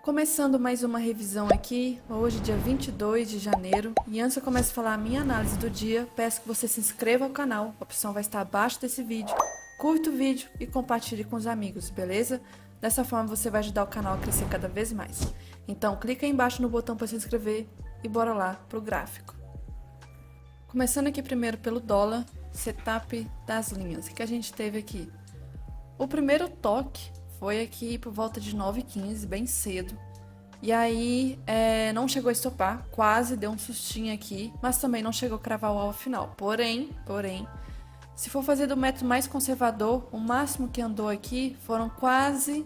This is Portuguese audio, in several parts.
Começando mais uma revisão aqui, hoje dia 22 de janeiro, e antes eu começo a falar a minha análise do dia, peço que você se inscreva ao canal, a opção vai estar abaixo desse vídeo, curta o vídeo e compartilhe com os amigos, beleza? Dessa forma você vai ajudar o canal a crescer cada vez mais. Então clica aí embaixo no botão para se inscrever e bora lá pro gráfico. Começando aqui primeiro pelo dólar, setup das linhas, o que a gente teve aqui? O primeiro toque foi aqui por volta de 9h15, bem cedo. E aí não chegou a estopar, quase deu um sustinho aqui, mas também não chegou a cravar o alvo final. Porém, se for fazer do método mais conservador, o máximo que andou aqui foram quase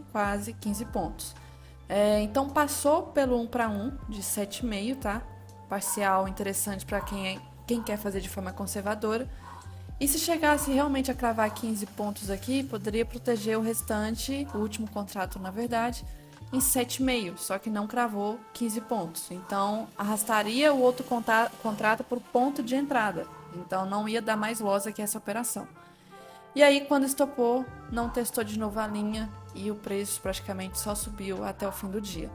15 pontos. Então passou pelo 1 para 1 de 7,5, tá? Parcial interessante para quem quer fazer de forma conservadora. E se chegasse realmente a cravar 15 pontos aqui, poderia proteger o restante, o último contrato na verdade, em 7,5, só que não cravou 15 pontos. Então arrastaria o outro contrato por ponto de entrada. Então não ia dar mais loss aqui essa operação. E aí quando estopou, não testou de novo a linha e o preço praticamente só subiu até o fim do dia.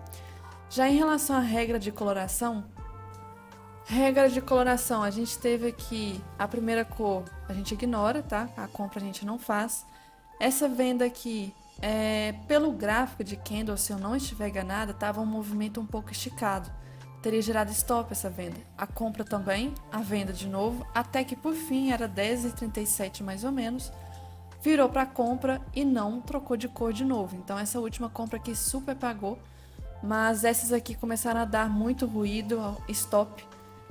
Já em relação à regra de coloração, a gente teve aqui a primeira cor, a gente ignora, tá? A compra a gente não faz. Essa venda aqui, pelo gráfico de candle, se eu não estiver enganada, estava um movimento um pouco esticado. Teria gerado stop essa venda. A compra também, a venda de novo, até que por fim era 10h37 mais ou menos, virou para compra e não trocou de cor de novo. Então essa última compra aqui super pagou, mas essas aqui começaram a dar muito ruído, stop.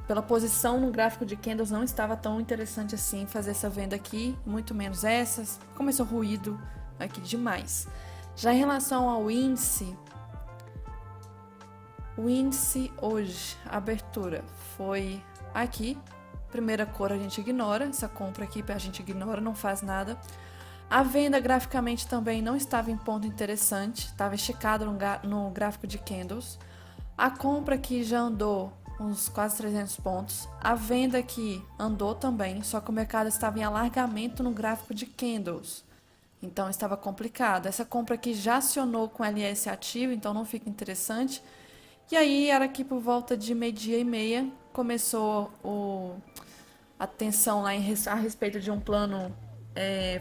Pela posição no gráfico de candles não estava tão interessante assim fazer essa venda aqui, muito menos essas, começou ruído aqui demais. Já em relação ao índice, o índice hoje, a abertura foi aqui, primeira cor a gente ignora, essa compra aqui a gente ignora, não faz nada. A venda graficamente também não estava em ponto interessante, estava esticado no gráfico de candles. A compra aqui já andou uns quase 300 pontos. A venda aqui andou também, só que o mercado estava em alargamento no gráfico de candles. Então estava complicado. Essa compra aqui já acionou com LS ativo, então não fica interessante. E aí era aqui por volta de meio-dia e meia, começou a tensão lá a respeito de um plano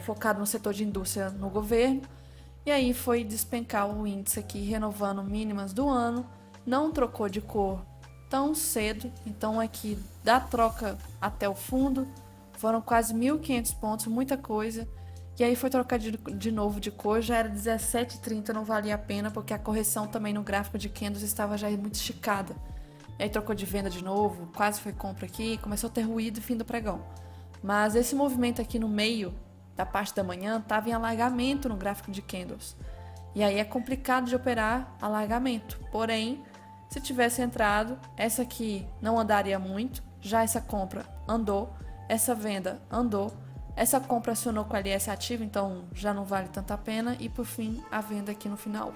focado no setor de indústria no governo. E aí foi despencar o índice aqui, renovando mínimas do ano. Não trocou de cor tão cedo, então aqui da troca até o fundo foram quase 1.500 pontos, muita coisa. E aí foi trocar de novo de cor, já era 17h30, não valia a pena, porque a correção também no gráfico de candles estava já muito esticada. E aí trocou de venda de novo, quase foi compra aqui, começou a ter ruído, fim do pregão. Mas esse movimento aqui no meio da parte da manhã estava em alargamento no gráfico de candles. E aí é complicado de operar alargamento, porém se tivesse entrado, essa aqui não andaria muito, já essa compra andou, essa venda andou, essa compra acionou com a LS ativo, então já não vale tanta pena, e por fim a venda aqui no final.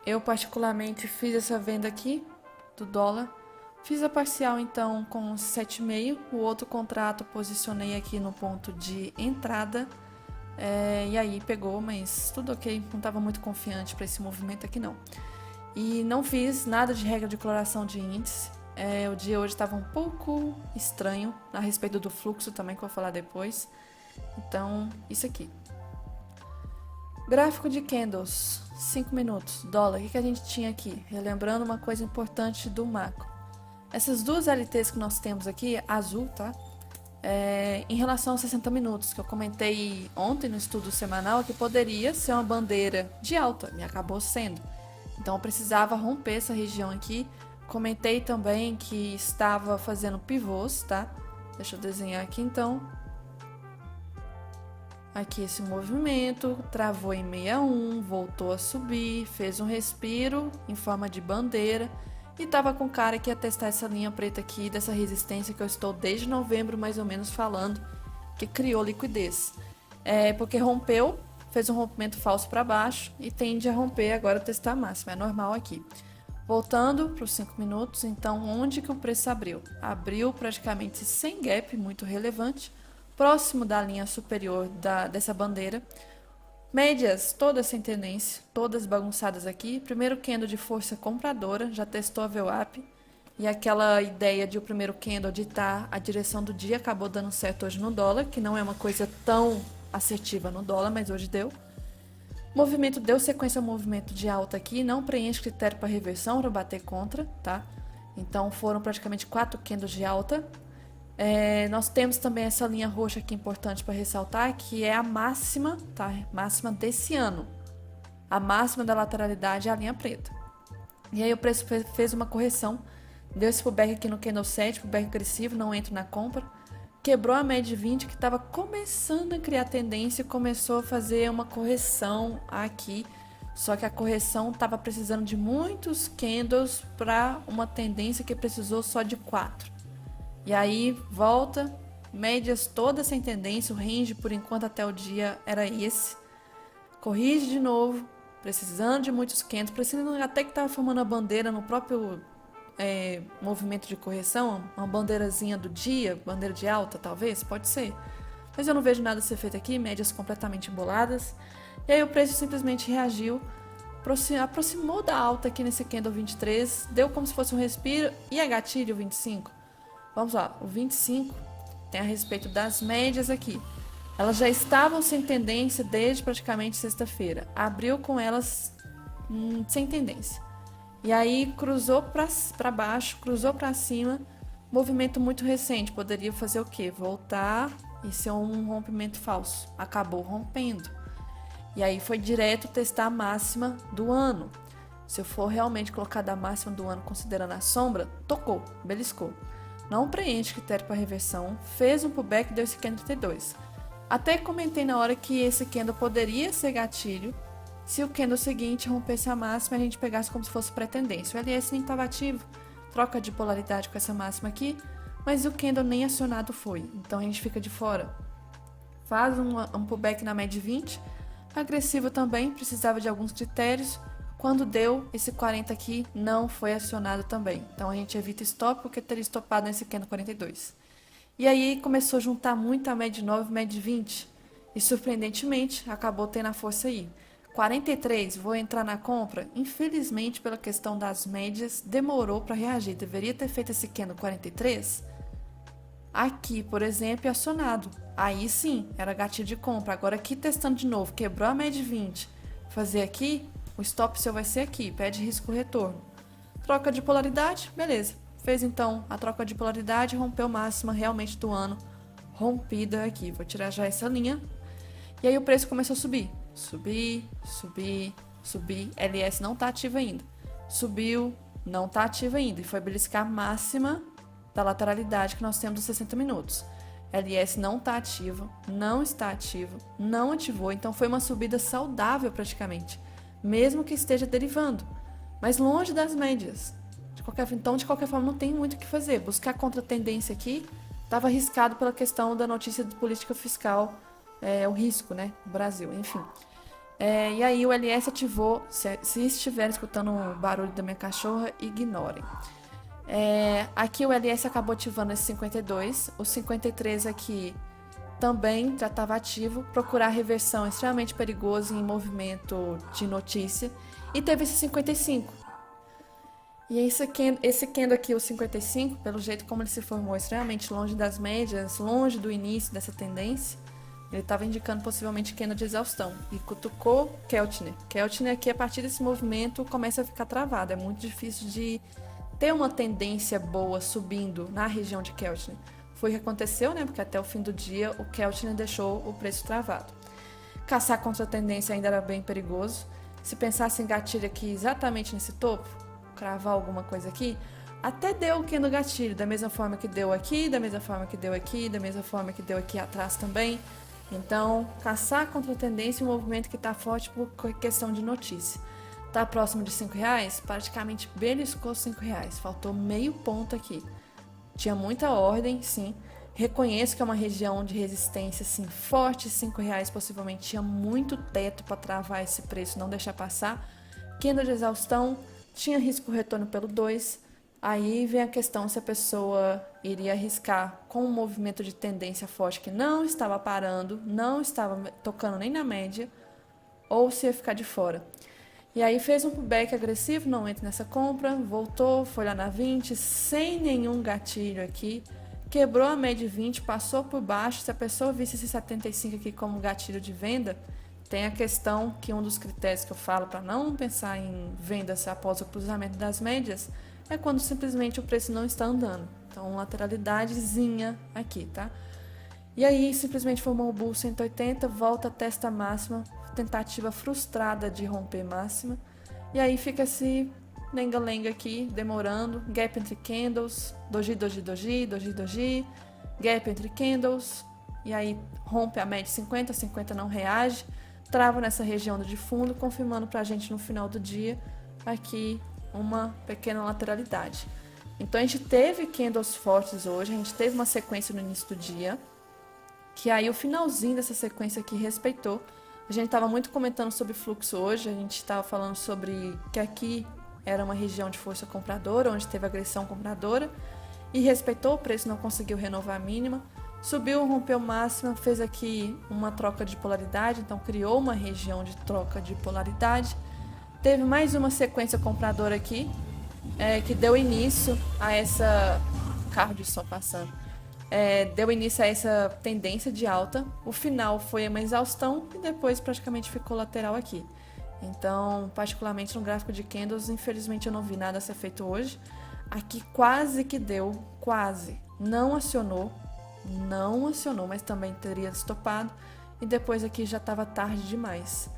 Eu particularmente fiz essa venda aqui do dólar, fiz a parcial então com 7,5, o outro contrato posicionei aqui no ponto de entrada, e aí pegou, mas tudo ok, não estava muito confiante para esse movimento aqui não. E não fiz nada de regra de coloração de índice. O dia hoje estava um pouco estranho a respeito do fluxo também, que eu vou falar depois. Então, isso aqui. Gráfico de candles, 5 minutos, dólar. O que a gente tinha aqui? Relembrando uma coisa importante do macro. Essas duas LTs que nós temos aqui, azul, tá? Em relação aos 60 minutos, que eu comentei ontem no estudo semanal, que poderia ser uma bandeira de alta, e acabou sendo. Então eu precisava romper essa região aqui. Comentei também que estava fazendo pivôs, tá? Deixa eu desenhar aqui então. Aqui esse movimento, travou em 61, voltou a subir, fez um respiro em forma de bandeira. E tava com cara que ia testar essa linha preta aqui, dessa resistência que eu estou desde novembro mais ou menos falando, que criou liquidez. Porque rompeu, fez um rompimento falso para baixo e tende a romper agora testar a máxima, é normal aqui. Voltando para os 5 minutos, então onde que o preço abriu? Abriu praticamente sem gap, muito relevante, próximo da linha superior dessa bandeira. Médias, todas sem tendência, todas bagunçadas aqui. Primeiro candle de força compradora, já testou a VWAP. E aquela ideia de o primeiro candle ditar a direção do dia acabou dando certo hoje no dólar, que não é uma coisa tão assertiva no dólar, mas hoje deu. O movimento deu sequência ao movimento de alta aqui, não preenche critério para reversão para bater contra, tá? Então foram praticamente 4 candles de alta. Nós temos também essa linha roxa aqui importante para ressaltar, que é a máxima, tá? Máxima desse ano. A máxima da lateralidade é a linha preta. E aí o preço fez uma correção, deu esse pullback aqui no candle 7, pullback agressivo, não entro na compra. Quebrou a média de 20, que estava começando a criar tendência, começou a fazer uma correção aqui. Só que a correção estava precisando de muitos candles para uma tendência que precisou só de 4. E aí volta, médias todas sem tendência, o range por enquanto até o dia era esse. Corrige de novo, precisando de muitos candles, precisando até que estava formando a bandeira no próprio movimento de correção, uma bandeirazinha do dia, bandeira de alta talvez, pode ser. Mas eu não vejo nada ser feito aqui, médias completamente emboladas. E aí o preço simplesmente reagiu, aproximou da alta aqui nesse candle 23, deu como se fosse um respiro e a gatilho 25. Vamos lá, o 25 tem a respeito das médias aqui. Elas já estavam sem tendência desde praticamente sexta-feira. Abriu com elas sem tendência. E aí cruzou para baixo, cruzou para cima. Movimento muito recente. Poderia fazer o quê? Voltar e ser um rompimento falso. Acabou rompendo. E aí foi direto testar a máxima do ano. Se eu for realmente colocar da máxima do ano considerando a sombra, tocou, beliscou. Não preenche critério para reversão, fez um pullback e deu esse candle 32. Até comentei na hora que esse candle poderia ser gatilho se o candle seguinte rompesse a máxima e a gente pegasse como se fosse pré-tendência. O LS nem estava ativo, troca de polaridade com essa máxima aqui, mas o candle nem acionado foi, então a gente fica de fora. Faz um pullback na média 20, agressivo também, precisava de alguns critérios. Quando deu, esse 40 aqui não foi acionado também. Então a gente evita stop porque teria estopado nesse candle 42. E aí começou a juntar muito a média 9 e média 20. E surpreendentemente acabou tendo a força aí. 43, vou entrar na compra? Infelizmente, pela questão das médias, demorou para reagir. Deveria ter feito esse candle 43 aqui, por exemplo, e acionado. Aí sim, era gatilho de compra. Agora aqui testando de novo, quebrou a média 20. Fazer aqui, o stop seu vai ser aqui, pede risco retorno. Troca de polaridade, beleza. Fez então a troca de polaridade, rompeu máxima realmente do ano, rompida aqui. Vou tirar já essa linha. E aí o preço começou a subir. Subir, subir, subir. LS não está ativa ainda. Subiu, não está ativa ainda. E foi beliscar a máxima da lateralidade que nós temos nos 60 minutos. LS não está ativo, não está ativo, não ativou. Então foi uma subida saudável praticamente, mesmo que esteja derivando, mas longe das médias. Então, de qualquer forma, não tem muito o que fazer. Buscar contra-tendência aqui estava arriscado pela questão da notícia de política fiscal, o risco, né, no Brasil, enfim. E aí o LS ativou. Se estiverem escutando o barulho da minha cachorra, ignorem. Aqui o LS acabou ativando esse 52, o 53 aqui também já estava ativo. Procurar reversão é extremamente perigoso em movimento de notícia. E teve esse 55. E esse candle aqui, o 55, pelo jeito como ele se formou extremamente longe das médias, longe do início dessa tendência, ele estava indicando possivelmente candle de exaustão. E cutucou Keltner. Keltner aqui, a partir desse movimento, começa a ficar travado. É muito difícil de ter uma tendência boa subindo na região de Keltner. Foi o que aconteceu, né? Porque até o fim do dia o Keltner deixou o preço travado. Caçar contra a tendência ainda era bem perigoso. Se pensasse em gatilho aqui exatamente nesse topo, cravar alguma coisa aqui, até deu o que no gatilho, da mesma forma que deu aqui, da mesma forma que deu aqui, da mesma forma que deu aqui atrás também. Então, caçar contra a tendência, um movimento que está forte por questão de notícia. Está próximo de R$5, praticamente beliscou R$5, faltou meio ponto aqui. Tinha muita ordem, sim. Reconheço que é uma região de resistência, sim, forte. R$5 possivelmente tinha muito teto para travar esse preço, não deixar passar. Candle de exaustão, tinha risco retorno pelo 2. Aí vem a questão se a pessoa iria arriscar com um movimento de tendência forte que não estava parando, não estava tocando nem na média, ou se ia ficar de fora. E aí fez um pullback agressivo, não entra nessa compra, voltou, foi lá na 20, sem nenhum gatilho aqui, quebrou a média 20, passou por baixo. Se a pessoa visse esse 75 aqui como gatilho de venda, tem a questão que um dos critérios que eu falo para não pensar em vendas após o cruzamento das médias é quando simplesmente o preço não está andando. Então, lateralidadezinha aqui, tá? E aí, simplesmente formou o Bull 180, volta a testa máxima, tentativa frustrada de romper máxima. E aí fica esse lenga-lenga aqui, demorando, gap entre candles, doji, doji, doji, doji, doji, gap entre candles, e aí rompe a média 50, 50 não reage, trava nessa região de fundo, confirmando pra gente no final do dia aqui uma pequena lateralidade. Então a gente teve candles fortes hoje, a gente teve uma sequência no início do dia, que aí o finalzinho dessa sequência aqui respeitou. A gente estava muito comentando sobre fluxo hoje, a gente estava falando sobre que aqui era uma região de força compradora, onde teve agressão compradora, e respeitou, o preço não conseguiu renovar a mínima, subiu, rompeu máxima, fez aqui uma troca de polaridade, então criou uma região de troca de polaridade. Teve mais uma sequência compradora aqui, que deu início a essa... carro de som passando. Deu início a essa tendência de alta. O final foi uma exaustão e depois praticamente ficou lateral aqui. Então, particularmente no gráfico de candles, infelizmente eu não vi nada a ser feito hoje. Aqui quase que deu, quase. Não acionou, mas também teria estopado. E depois aqui já estava tarde demais.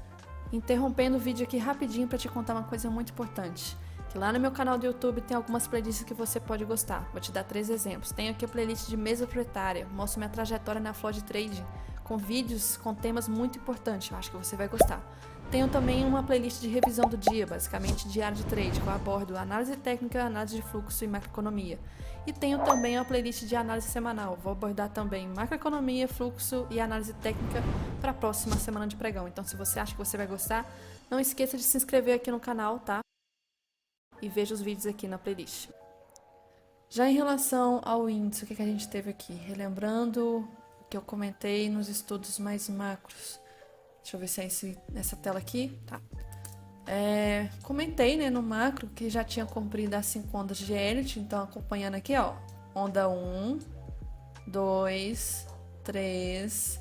Interrompendo o vídeo aqui rapidinho para te contar uma coisa muito importante. Que lá no meu canal do YouTube tem algumas playlists que você pode gostar. Vou te dar 3 exemplos. Tenho aqui a playlist de mesa proprietária, mostro minha trajetória na floor de trading, com vídeos com temas muito importantes, eu acho que você vai gostar. Tenho também uma playlist de revisão do dia, basicamente diário de trade, que eu abordo análise técnica, análise de fluxo e macroeconomia. E tenho também uma playlist de análise semanal, vou abordar também macroeconomia, fluxo e análise técnica para a próxima semana de pregão. Então, se você acha que você vai gostar, não esqueça de se inscrever aqui no canal, tá? E veja os vídeos aqui na playlist. Já em relação ao índice, o que a gente teve aqui? Relembrando o que eu comentei nos estudos mais macros. Deixa eu ver se é nessa tela aqui. Tá. Comentei, né, no macro que já tinha cumprido as 5 ondas de Elliott. Então, acompanhando aqui, ó. Onda 1, 2, 3,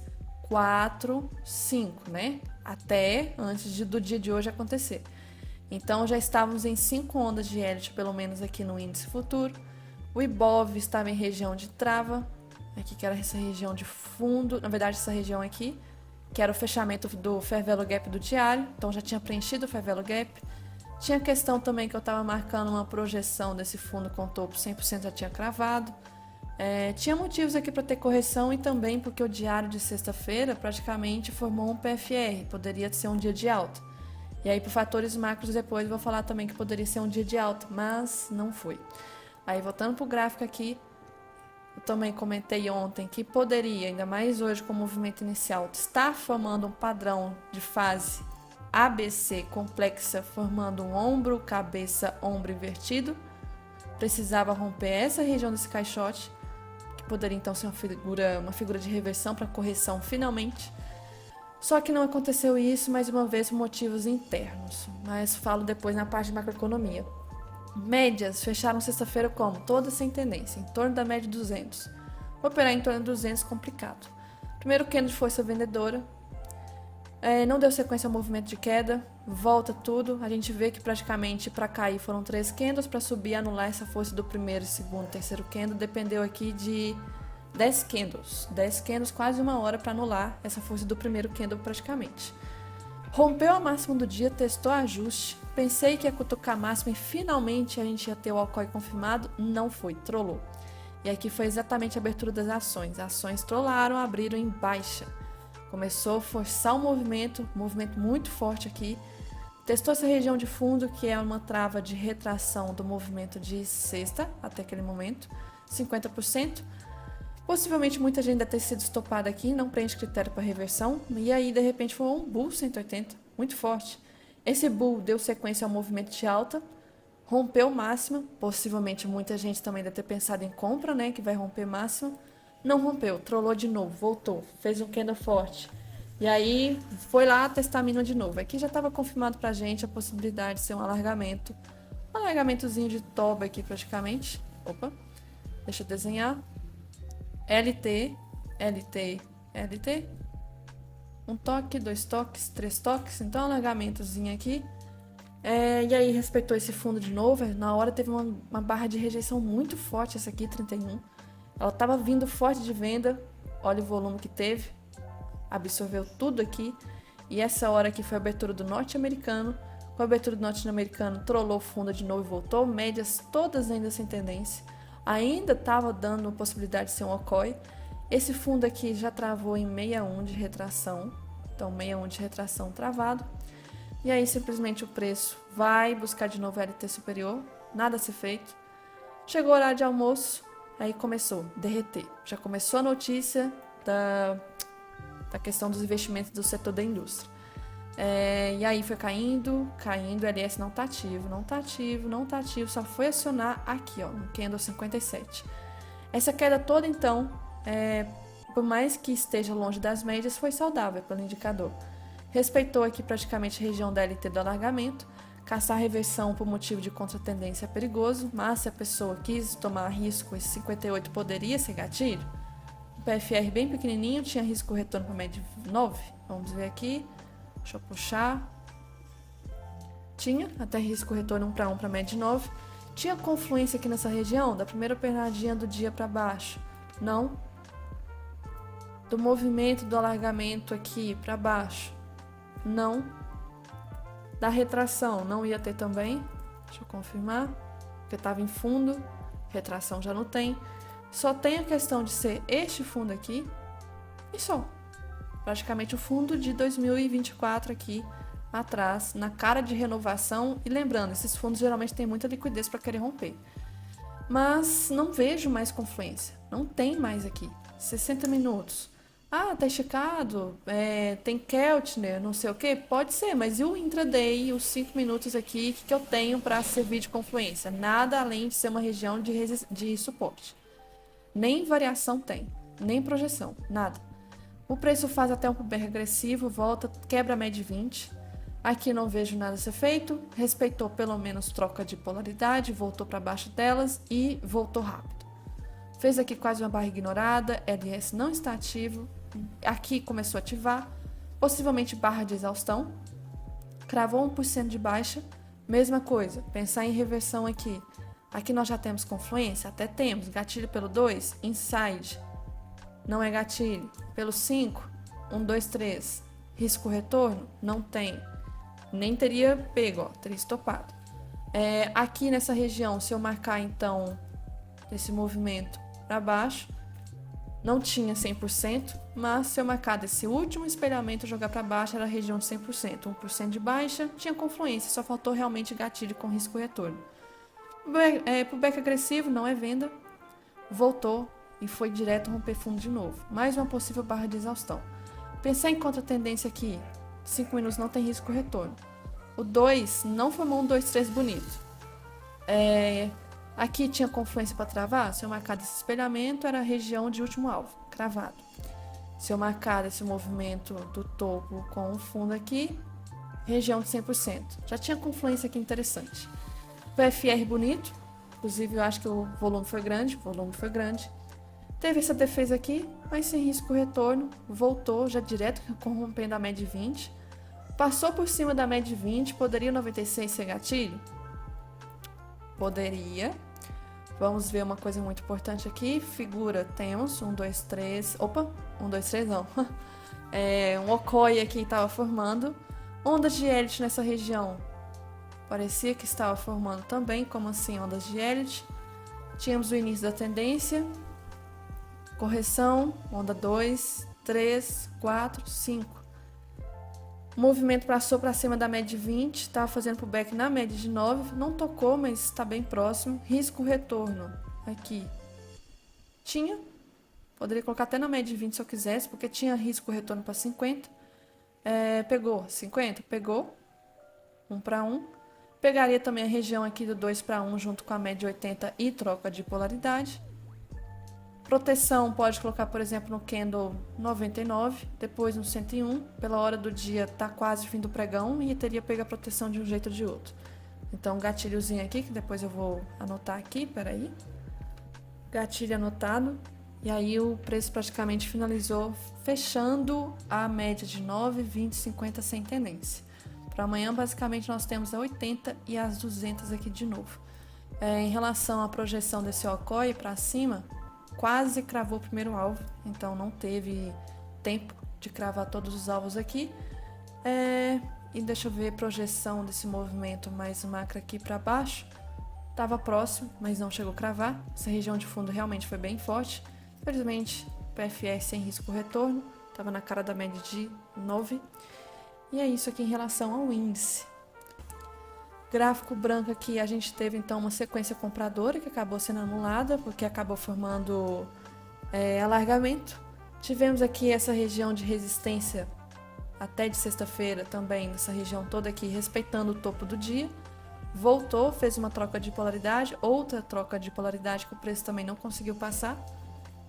4, 5, né? Até antes do dia de hoje acontecer. Então, já estávamos em 5 ondas de Elliott, pelo menos aqui no índice futuro. O Ibov estava em região de trava, aqui que era essa região de fundo, na verdade essa região aqui, que era o fechamento do Fair Value Gap do diário, então já tinha preenchido o Fair Value Gap. Tinha questão também que eu estava marcando uma projeção desse fundo com topo 100% já tinha cravado. Tinha motivos aqui para ter correção e também porque o diário de sexta-feira praticamente formou um PFR, poderia ser um dia de alta. E aí, por fatores macros, depois eu vou falar também que poderia ser um dia de alta, mas não foi. Aí, voltando para o gráfico aqui, eu também comentei ontem que poderia, ainda mais hoje com o movimento inicial, estar formando um padrão de fase ABC complexa, formando um ombro, cabeça, ombro invertido. Precisava romper essa região desse caixote, que poderia então ser uma figura de reversão para correção finalmente. Só que não aconteceu isso, mais uma vez, por motivos internos. Mas falo depois na parte de macroeconomia. Médias fecharam sexta-feira como? Todas sem tendência, em torno da média de 200. Operar em torno de 200 complicado. Primeiro candle de força vendedora. Não deu sequência ao movimento de queda. Volta tudo. A gente vê que praticamente para cair foram 3 candles. Para subir e anular essa força do primeiro, segundo, terceiro candle. Dependeu aqui de 10 candles. 10 candles, quase 1 hora para anular essa força do primeiro candle praticamente. Rompeu a máxima do dia, testou ajuste. Pensei que ia cutucar a máxima e finalmente a gente ia ter o Alcoy confirmado. Não foi, trollou. E aqui foi exatamente a abertura das ações. As ações trollaram, abriram em baixa. Começou a forçar o movimento muito forte aqui. Testou essa região de fundo, que é uma trava de retração do movimento de sexta até aquele momento, 50%. Possivelmente muita gente deve ter sido estopada aqui, não preenche critério para reversão, e aí de repente foi um bull 180, muito forte. Esse bull deu sequência ao movimento de alta, rompeu máxima, possivelmente muita gente também deve ter pensado em compra, né, que vai romper máxima. Não rompeu, trollou de novo, voltou, fez um candle forte, E aí foi lá testar a mínima de novo. Aqui já estava confirmado pra gente a possibilidade de ser um alargamento. Um alargamentozinho de toba aqui praticamente. Opa, deixa eu desenhar. LT, LT, LT. Um toque, 2 toques, 3 toques. Então, alargamentozinho aqui. E aí respeitou esse fundo de novo. Na hora teve uma barra de rejeição muito forte, essa aqui, 31. Ela estava vindo forte de venda. Olha o volume que teve. Absorveu tudo aqui. E essa hora aqui foi a abertura do norte-americano. Com a abertura do norte-americano, trollou o fundo de novo e voltou. Médias todas ainda sem tendência. Ainda estava dando a possibilidade de ser um OCOI. Esse fundo aqui já travou em 61 de retração. Então, 61 de retração travado. E aí, simplesmente, o preço vai buscar de novo LT superior. Nada a ser feito. Chegou o horário de almoço. Aí começou a derreter. Já começou a notícia da questão dos investimentos do setor da indústria. E aí foi caindo, o LS não tá ativo, não tá ativo, não tá ativo, só foi acionar aqui, ó, no Candle 57. Essa queda toda, então, por mais que esteja longe das médias, foi saudável pelo indicador. Respeitou aqui praticamente a região da LT do alargamento. Caçar reversão por motivo de contratendência é perigoso, mas se a pessoa quis tomar risco, esse 58 poderia ser gatilho. O PFR bem pequenininho, tinha risco retorno para média de 9. Vamos ver aqui. Deixa eu puxar. Tinha até risco retorno 1 para 1 para média de 9. Tinha confluência aqui nessa região, da primeira pernadinha do dia para baixo. Não. Do movimento do alargamento aqui para baixo. Não. Da retração, não ia ter também. Deixa eu confirmar. Porque estava em fundo. Retração já não tem. Só tem a questão de ser este fundo aqui. E só. Praticamente o fundo de 2024 aqui atrás, na cara de renovação. E lembrando, esses fundos geralmente têm muita liquidez para querer romper. Mas não vejo mais confluência. Não tem mais aqui. 60 minutos. Ah, tá esticado, tem Keltner, não sei o que, pode ser, mas e o intraday, os 5 minutos aqui, que eu tenho para servir de confluência? Nada além de ser uma região de suporte. Nem variação tem, nem projeção, nada. O preço faz até um pullback agressivo, volta, quebra a média 20. Aqui não vejo nada a ser feito, respeitou pelo menos troca de polaridade, voltou para baixo delas e voltou rápido. Fez aqui quase uma barra ignorada, LS não está ativo. Aqui começou a ativar, possivelmente barra de exaustão, cravou 1% de baixa, mesma coisa, pensar em reversão aqui. Aqui nós já temos confluência, até temos, gatilho pelo 2, inside, não é gatilho, pelo 5, 1, 2, 3, risco retorno, não tem, nem teria pego, ó, teria estopado. Aqui nessa região, se eu marcar então esse movimento para baixo, não tinha 100%, mas se eu marcar desse último espelhamento e jogar para baixo, era a região de 100%. 1% de baixa, tinha confluência, só faltou realmente gatilho com risco retorno. Pullback agressivo, não é venda, voltou e foi direto romper fundo de novo. Mais uma possível barra de exaustão. Pensar em contratendência aqui, 5 minutos não tem risco retorno. O 2 não formou um 2, 3 bonito. Aqui tinha confluência para travar, se eu marcar desse espelhamento, era a região de último alvo, cravado. Se eu marcar esse movimento do topo com o fundo aqui, região de 100%. Já tinha confluência aqui interessante. PFR bonito, inclusive eu acho que o volume foi grande, Teve essa defesa aqui, mas sem risco retorno, voltou já direto corrompendo a média 20. Passou por cima da média 20, poderia o 96 ser gatilho? Poderia. Vamos ver uma coisa muito importante aqui. Figura, temos 1, 2, 3. Opa, 1, 2, 3 não. Um OCOI aqui estava formando. Ondas de Elliott nessa região. Parecia que estava formando também. Como assim, ondas de Elliott? Tínhamos o início da tendência. Correção, onda 2, 3, 4, 5. O movimento passou para cima da média de 20, estava fazendo pullback na média de 9, não tocou, mas está bem próximo. Risco retorno, aqui. Tinha, poderia colocar até na média de 20 se eu quisesse, porque tinha risco retorno para 50. Pegou 50, pegou, 1 para 1. Pegaria também a região aqui do 2 para 1 junto com a média 80 e troca de polaridade. Proteção pode colocar, por exemplo, no candle 99, depois no 101. Pela hora do dia tá quase fim do pregão e teria pego a proteção de um jeito ou de outro. Então, gatilhozinho aqui, que depois eu vou anotar aqui, peraí. Gatilho anotado. E aí o preço praticamente finalizou fechando a média de 9, 20, 50 sem tendência. Para amanhã, basicamente, nós temos a 80 e as 200 aqui de novo. Em relação à projeção desse OCOI para cima, quase cravou o primeiro alvo, então não teve tempo de cravar todos os alvos aqui. E deixa eu ver a projeção desse movimento mais macro aqui para baixo. Estava próximo, mas não chegou a cravar. Essa região de fundo realmente foi bem forte. Infelizmente, PFR sem risco retorno, estava na cara da média de 9. E é isso aqui em relação ao índice. Gráfico branco aqui, a gente teve então uma sequência compradora que acabou sendo anulada, porque acabou formando alargamento. Tivemos aqui essa região de resistência até de sexta-feira também, nessa região toda aqui, respeitando o topo do dia. Voltou, fez uma troca de polaridade, outra troca de polaridade que o preço também não conseguiu passar.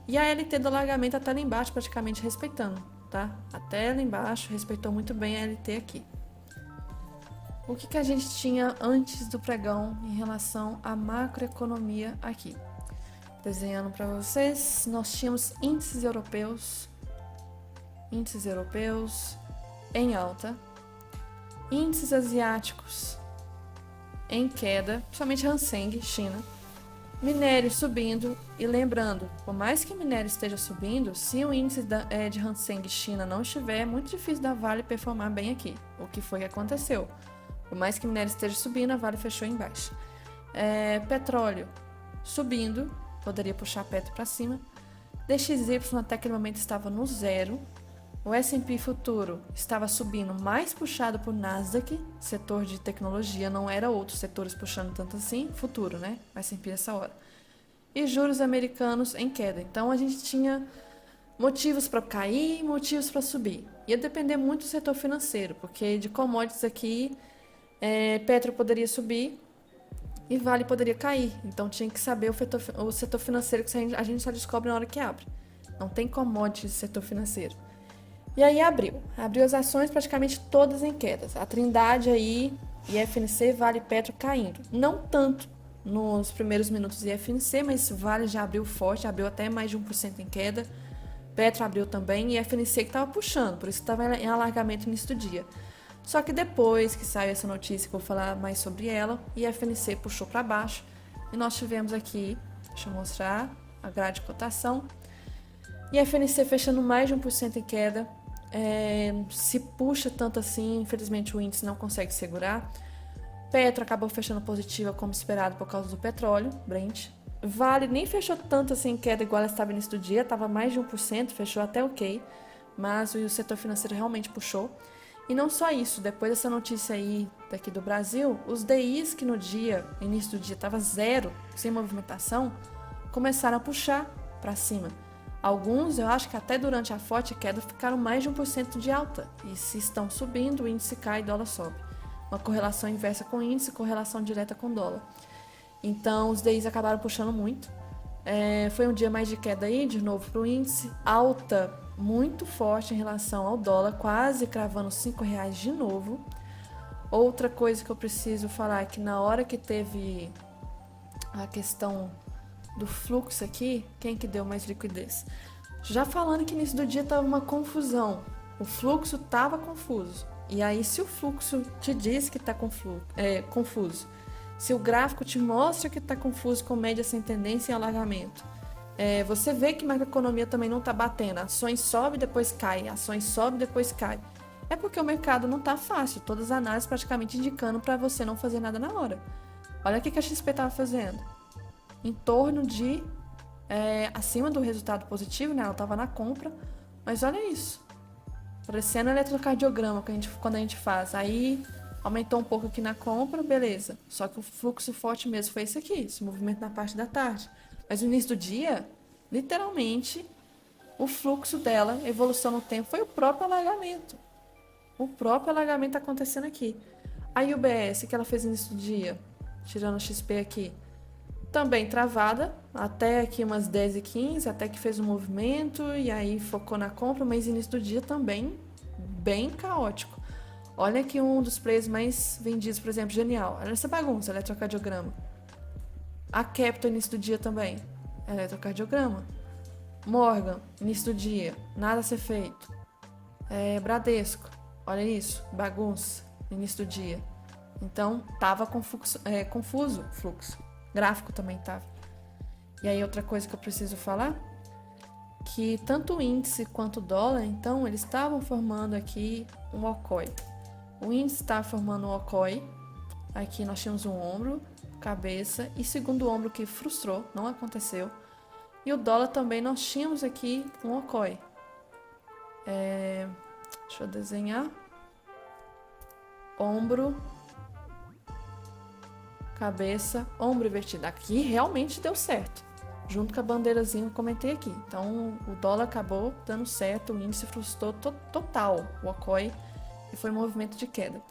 E a LT do alargamento até lá embaixo, praticamente respeitando, tá? Até lá embaixo, respeitou muito bem a LT aqui. O que a gente tinha antes do pregão em relação à macroeconomia aqui? Desenhando para vocês, nós tínhamos índices europeus em alta, índices asiáticos em queda, principalmente Hang Seng, China, minério subindo. E lembrando, por mais que o minério esteja subindo, se o índice de Hang Seng China não estiver, é muito difícil da Vale performar bem aqui, o que foi que aconteceu. Por mais que o minério esteja subindo, a Vale fechou embaixo. Petróleo subindo, poderia puxar Petro para cima. DXY até aquele momento estava no zero. O S&P futuro estava subindo, mais puxado por Nasdaq, setor de tecnologia, não era outros setores puxando tanto assim, futuro, né? O S&P nessa hora. E juros americanos em queda. Então a gente tinha motivos para cair e motivos para subir. Ia depender muito do setor financeiro, porque de commodities aqui, Petro poderia subir e Vale poderia cair. Então tinha que saber o setor financeiro, que a gente só descobre na hora que abre. Não tem commodities no setor financeiro. E aí abriu as ações praticamente todas em quedas. A Trindade aí, IFNC, Vale, Petro caindo. Não tanto nos primeiros minutos IFNC, mas Vale já abriu forte, abriu até mais de 1% em queda. Petro abriu também e IFNC que estava puxando, por isso que estava em alargamento no início do dia. Só que depois que saiu essa notícia, que eu vou falar mais sobre ela, IFNC puxou para baixo e nós tivemos aqui, deixa eu mostrar a grade de cotação, IFNC fechando mais de 1% em queda. Se puxa tanto assim, infelizmente o índice não consegue segurar. Petro acabou fechando positiva como esperado por causa do petróleo, Brent. Vale nem fechou tanto assim em queda igual ela estava no início do dia, estava mais de 1%, fechou até ok, mas o setor financeiro realmente puxou. E não só isso, depois dessa notícia aí daqui do Brasil, os DIs que no dia, início do dia, estava zero, sem movimentação, começaram a puxar para cima. Alguns, eu acho que até durante a forte queda, ficaram mais de 1% de alta. E se estão subindo, o índice cai e o dólar sobe. Uma correlação inversa com o índice, correlação direta com o dólar. Então, os DIs acabaram puxando muito. Foi um dia mais de queda aí, de novo para o índice. Alta muito forte em relação ao dólar, quase cravando R$5 de novo. Outra coisa que eu preciso falar é que na hora que teve a questão do fluxo aqui, quem que deu mais liquidez? Já falando que no início do dia estava uma confusão, o fluxo estava confuso. E aí, se o fluxo te diz que está confuso, se o gráfico te mostra que está confuso com média sem tendência e alargamento, você vê que a macroeconomia também não está batendo, ações sobe depois cai, ações sobe depois cai. É porque o mercado não está fácil, todas as análises praticamente indicando para você não fazer nada na hora. Olha o que a XP estava fazendo. Em torno de acima do resultado positivo, né? Ela estava na compra, mas olha isso, parecendo eletrocardiograma quando a gente faz. Aí aumentou um pouco aqui na compra, beleza, só que o fluxo forte mesmo foi esse aqui, esse movimento na parte da tarde. Mas no início do dia, literalmente, o fluxo dela, evolução no tempo, foi o próprio alargamento. O próprio alargamento acontecendo aqui. A UBS, que ela fez no início do dia, tirando o XP aqui, também travada, até aqui umas 10h15, até que fez um movimento e aí focou na compra, mas início do dia também bem caótico. Olha aqui um dos players mais vendidos, por exemplo, Genial. Olha essa bagunça, eletrocardiograma. A Capital, início do dia também, eletrocardiograma. Morgan, início do dia, nada a ser feito. Bradesco, olha isso, bagunça, início do dia. Então, tava confuso o fluxo. Gráfico também tava. E aí, outra coisa que eu preciso falar, que tanto o índice quanto o dólar, então, eles estavam formando aqui um OCOI. O índice estava formando um OCOI. Aqui nós tínhamos um ombro, cabeça e segundo ombro que frustrou, não aconteceu. E o dólar também nós tínhamos aqui um OCOI. Deixa eu desenhar. Ombro, cabeça, ombro invertido. Aqui realmente deu certo. Junto com a bandeirazinha que eu comentei aqui. Então, o dólar acabou dando certo, o índice frustrou total o OCOI e foi um movimento de queda.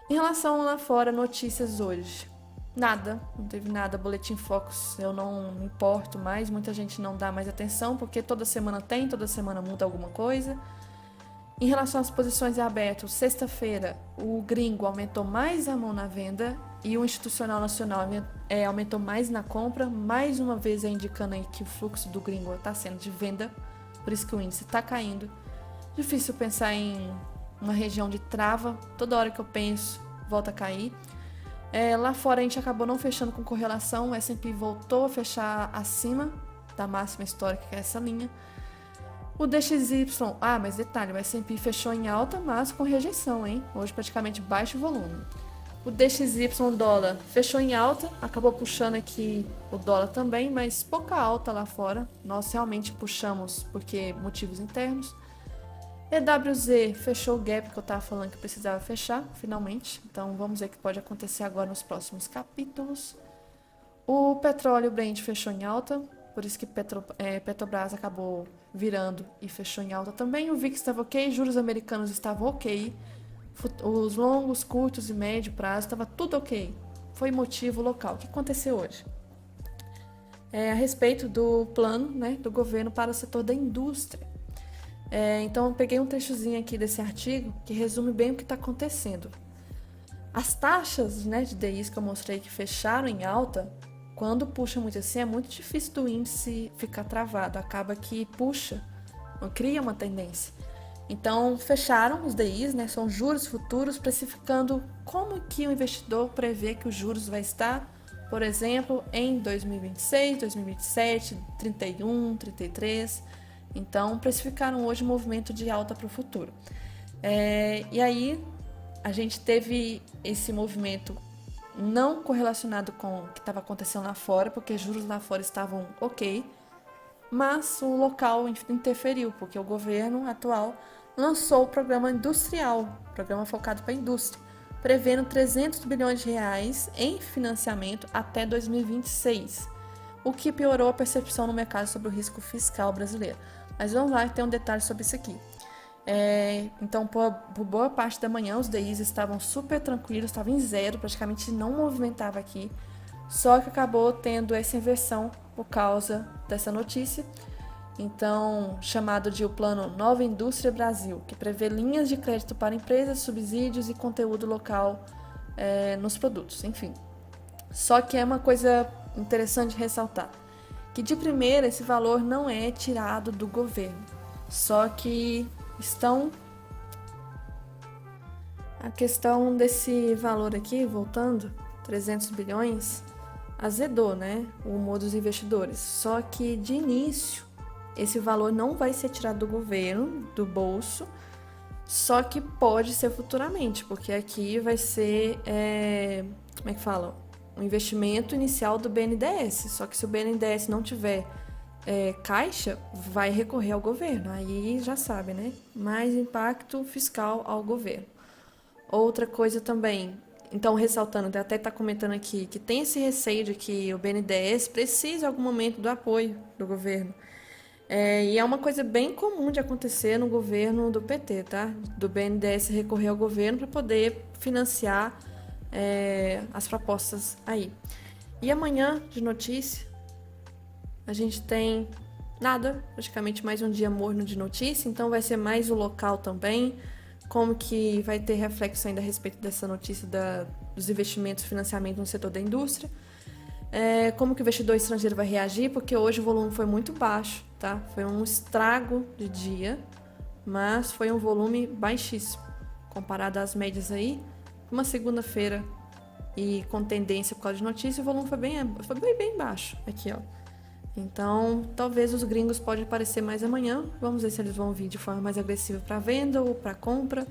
Em relação lá fora, notícias hoje. Nada, não teve nada. Boletim Focus, eu não me importo mais. Muita gente não dá mais atenção, porque toda semana toda semana muda alguma coisa. Em relação às posições abertas, sexta-feira o gringo aumentou mais a mão na venda e o institucional nacional aumentou mais na compra. Mais uma vez indicando aí que o fluxo do gringo está sendo de venda, por isso que o índice está caindo. Difícil pensar em uma região de trava, toda hora que eu penso volta a cair. Lá fora a gente acabou não fechando com correlação, o S&P voltou a fechar acima da máxima histórica, que é essa linha. O DXY, mas detalhe, o S&P fechou em alta, mas com rejeição, hein? Hoje praticamente baixo volume. O DXY dólar fechou em alta, acabou puxando aqui o dólar também, mas pouca alta lá fora. Nós realmente puxamos porque motivos internos. EWZ fechou o gap que eu estava falando que precisava fechar, finalmente. Então vamos ver o que pode acontecer agora nos próximos capítulos. O petróleo Brent fechou em alta, por isso que Petrobras acabou virando e fechou em alta também. O VIX estava ok, juros americanos estavam ok, os longos, curtos e médio prazo estava tudo ok. Foi motivo local. O que aconteceu hoje? A respeito do plano, né, do governo para o setor da indústria. Então eu peguei um trechozinho aqui desse artigo que resume bem o que está acontecendo. As taxas, né, de DIs que eu mostrei que fecharam em alta, quando puxa muito assim, é muito difícil do índice ficar travado. Acaba que puxa, cria uma tendência. Então, fecharam os DIs, né? São juros futuros, precificando como que o investidor prevê que os juros vai estar, por exemplo, em 2026, 2027, 31, 33. Então, precificaram hoje um movimento de alta para o futuro. E aí, a gente teve esse movimento não correlacionado com o que estava acontecendo lá fora, porque juros lá fora estavam ok, mas o local interferiu, porque o governo atual lançou o programa industrial, programa focado para a indústria, prevendo 300 bilhões de reais em financiamento até 2026, o que piorou a percepção no mercado sobre o risco fiscal brasileiro. Mas vamos lá, tem um detalhe sobre isso aqui. Então, por boa parte da manhã, os DIs estavam super tranquilos, estavam em zero, praticamente não movimentava aqui, só que acabou tendo essa inversão por causa dessa notícia. Então, chamado de o Plano Nova Indústria Brasil, que prevê linhas de crédito para empresas, subsídios e conteúdo local nos produtos, enfim. Só que é uma coisa interessante de ressaltar, que de primeira esse valor não é tirado do governo, só que a questão desse valor aqui, voltando, 300 bilhões, azedou, né, o humor dos investidores. Só que, de início, esse valor não vai ser tirado do governo, do bolso, só que pode ser futuramente, porque aqui vai ser, como é que fala? Um investimento inicial do BNDES. Só que se o BNDES não tiver caixa, vai recorrer ao governo. Aí já sabe, né? Mais impacto fiscal ao governo. Outra coisa também, então ressaltando, até está comentando aqui, que tem esse receio de que o BNDES precise em algum momento do apoio do governo. E é uma coisa bem comum de acontecer no governo do PT, tá? Do BNDES recorrer ao governo para poder financiar as propostas aí. E amanhã de notícia, a gente tem nada, praticamente mais um dia morno de notícia, então vai ser mais o local também, como que vai ter reflexo ainda a respeito dessa notícia dos investimentos e financiamento no setor da indústria. Como que o investidor estrangeiro vai reagir, porque hoje o volume foi muito baixo, tá? Foi um estrago de dia, mas foi um volume baixíssimo, comparado às médias aí. Uma segunda-feira e com tendência por causa de notícia, o volume foi bem baixo aqui, ó. Então, talvez os gringos podem aparecer mais amanhã. Vamos ver se eles vão vir de forma mais agressiva para venda ou para compra.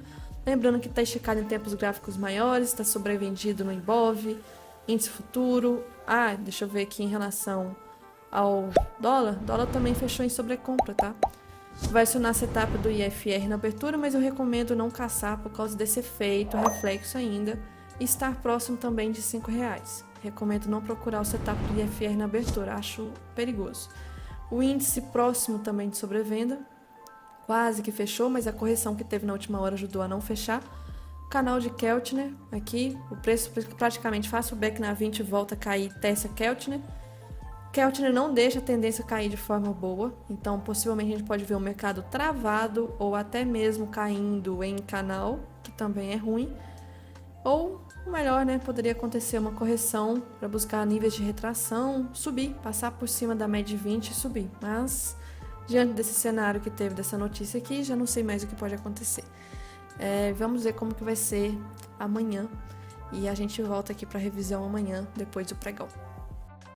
Lembrando que está esticado em tempos gráficos maiores, está sobrevendido no Ibov, índice futuro. Deixa eu ver aqui em relação ao dólar. O dólar também fechou em sobrecompra, tá? Vai acionar essa etapa do IFR na abertura, mas eu recomendo não caçar por causa desse efeito, reflexo ainda, e estar próximo também de R$5. Recomendo não procurar o setup do IFR na abertura, acho perigoso. O índice próximo também de sobrevenda, quase que fechou, mas a correção que teve na última hora ajudou a não fechar. Canal de Keltner, aqui, o preço praticamente faz o back na 20 e volta a cair, testa Keltner. Keltner não deixa a tendência cair de forma boa, então possivelmente a gente pode ver o mercado travado ou até mesmo caindo em canal, que também é ruim. Ou, o melhor, né, poderia acontecer uma correção para buscar níveis de retração, subir, passar por cima da média de 20 e subir. Mas, diante desse cenário que teve dessa notícia aqui, já não sei mais o que pode acontecer. Vamos ver como que vai ser amanhã e a gente volta aqui para revisão amanhã, depois do pregão.